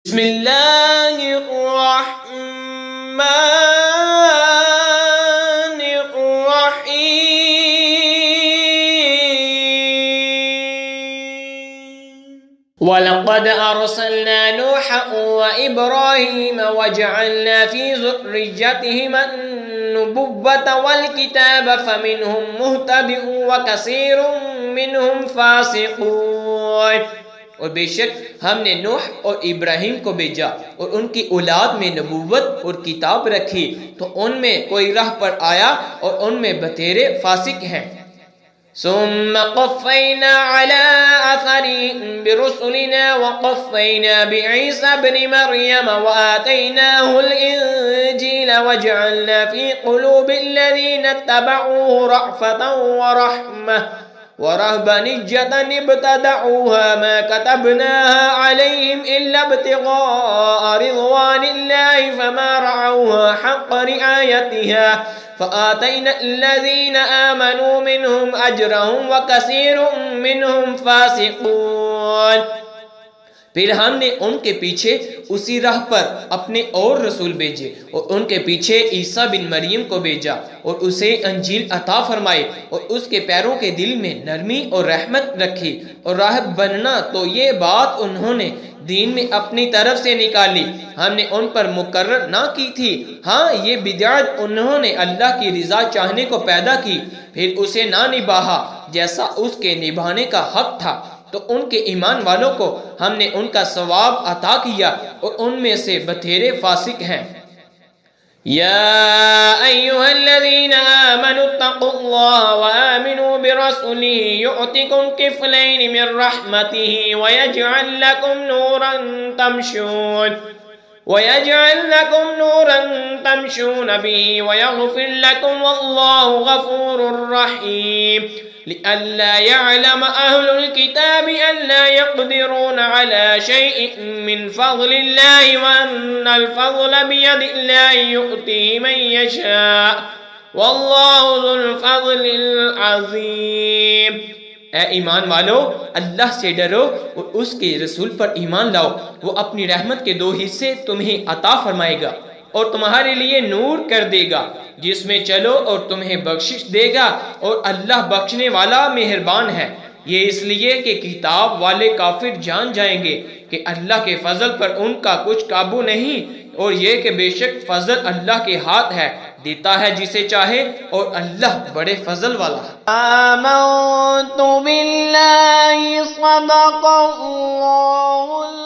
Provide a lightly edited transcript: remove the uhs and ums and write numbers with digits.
بسم اللہ الرحمن الرحیم وَلَقَدْ أَرْسَلْنَا نُوحًا وَإِبْرَاهِيمَ وَجَعَلْنَا فِي ذُرِّيَّتِهِمَا النُّبُوَّةَ وَالْكِتَابَ فَمِنْهُمْ مُهْتَدٍ وَكَثِيرٌ مِّنْهُمْ فَاسِقُونَ۔ اور بے شک ہم نے نوح اور ابراہیم کو بھیجا اور ان کی اولاد میں نبوت اور کتاب رکھی، تو ان میں کوئی راہ پر آیا اور ان میں بتیرے فاسق ہیں۔ ثم قفینا علی اثرهم برسلنا وقفینا بعیسی ابن مریم وآتیناہ الانجیل وجعلنا فی قلوب الذین اتبعوه رأفة ورحمة ورهبانية ابتدعوها ما كتبناها عليهم إلا ابتغاء رضوان الله فما رعوها حق رعايتها فآتينا الذين آمنوا منهم أجرهم وكثير منهم فاسقون۔ پھر ہم نے ان کے پیچھے اسی راہ پر اپنے اور رسول بھیجے اور ان کے پیچھے عیسیٰ بن مریم کو بھیجا اور اسے انجیل عطا فرمائے اور اس کے پیروں کے دل میں نرمی اور رحمت رکھی اور راہب بننا، تو یہ بات انہوں نے دین میں اپنی طرف سے نکالی، ہم نے ان پر مقرر نہ کی تھی۔ ہاں، یہ بدعت انہوں نے اللہ کی رضا چاہنے کو پیدا کی، پھر اسے نہ نبھایا جیسا اس کے نبھانے کا حق تھا، تو ان کے ایمان والوں کو ہم نے ان کا ثواب عطا کیا اور ان میں سے بتھیرے فاسق ہیں۔ یا ایہا الذین آمنوا اتقوا اللہ وآمنوا برسولہ یؤتکم کفلین من رحمتہ ویجعل لکم نورا تمشون به ويغفر لكم والله غفور رحيم۔ لئلا يعلم أهل الكتاب ألا يقدرون على شيء من فضل الله وأن الفضل بيد الله يؤتيه من يشاء والله ذو الفضل العظيم۔ اے ایمان والو، اللہ سے ڈرو اور اس کے رسول پر ایمان لاؤ، وہ اپنی رحمت کے 2 حصے تمہیں عطا فرمائے گا اور تمہارے لیے نور کر دے گا جس میں چلو اور تمہیں بخشش دے گا، اور اللہ بخشنے والا مہربان ہے۔ یہ اس لیے کہ کتاب والے کافر جان جائیں گے کہ اللہ کے فضل پر ان کا کچھ قابو نہیں، اور یہ کہ بے شک فضل اللہ کے ہاتھ ہے، دیتا ہے جسے چاہے، اور اللہ بڑے فضل والا ہے۔ آمنت باللہ صدق اللہ